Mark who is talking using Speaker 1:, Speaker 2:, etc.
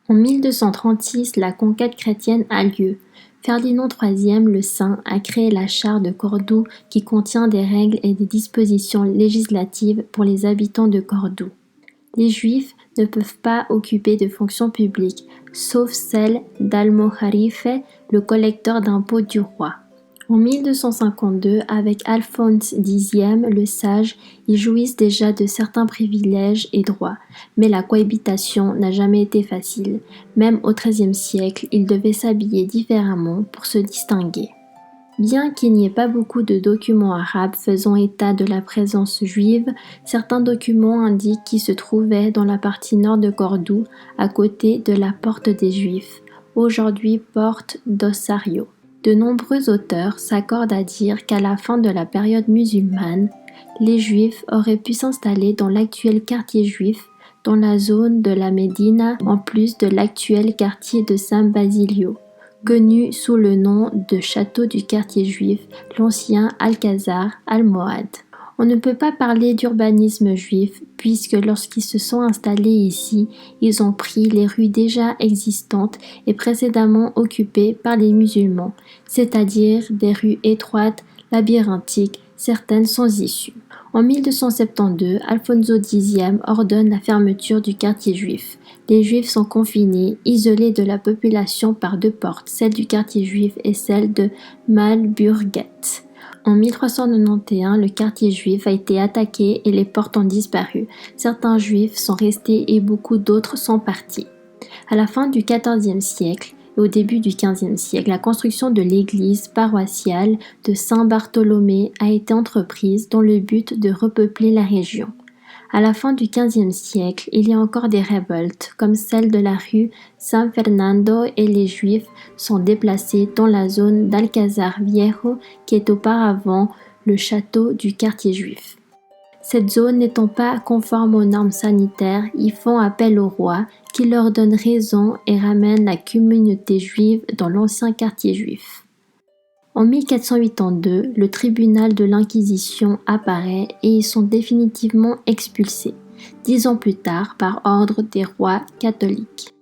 Speaker 1: En 1236, la conquête chrétienne a lieu. Ferdinand III le Saint a créé la charte de Cordoue qui contient des règles et des dispositions législatives pour les habitants de Cordoue. Les Juifs ne peuvent pas occuper de fonctions publiques, sauf celle d'Almoharife, le collecteur d'impôts du roi. En 1252, avec Alphonse X le Sage, ils jouissent déjà de certains privilèges et droits, mais la cohabitation n'a jamais été facile. Même au XIIIe siècle, ils devaient s'habiller différemment pour se distinguer. Bien qu'il n'y ait pas beaucoup de documents arabes faisant état de la présence juive, certains documents indiquent qu'ils se trouvaient dans la partie nord de Cordoue, à côté de la Porte des Juifs, aujourd'hui Porte d'Ossario. De nombreux auteurs s'accordent à dire qu'à la fin de la période musulmane, les Juifs auraient pu s'installer dans l'actuel quartier juif, dans la zone de la Médina, en plus de l'actuel quartier de San Basilio, connu sous le nom de château du quartier juif, l'ancien Alcázar almohade. On ne peut pas parler d'urbanisme juif puisque lorsqu'ils se sont installés ici, ils ont pris les rues déjà existantes et précédemment occupées par les musulmans, c'est-à-dire des rues étroites, labyrinthiques, certaines sans issue. En 1272, Alfonso X ordonne la fermeture du quartier juif. Les Juifs sont confinés, isolés de la population par deux portes, celle du quartier juif et celle de Malburget. En 1391, le quartier juif a été attaqué et les portes ont disparu. Certains Juifs sont restés et beaucoup d'autres sont partis. À la fin du XIVe siècle et au début du XVe siècle, la construction de l'église paroissiale de Saint-Bartholomé a été entreprise dans le but de repeupler la région. À la fin du XVe siècle, il y a encore des révoltes, comme celle de la rue San Fernando, et les Juifs sont déplacés dans la zone d'Alcázar Viejo, qui est auparavant le château du quartier juif. Cette zone n'étant pas conforme aux normes sanitaires, ils font appel au roi, qui leur donne raison et ramène la communauté juive dans l'ancien quartier juif. En 1482, le tribunal de l'Inquisition apparaît et ils sont définitivement expulsés, 10 ans plus tard par ordre des rois catholiques.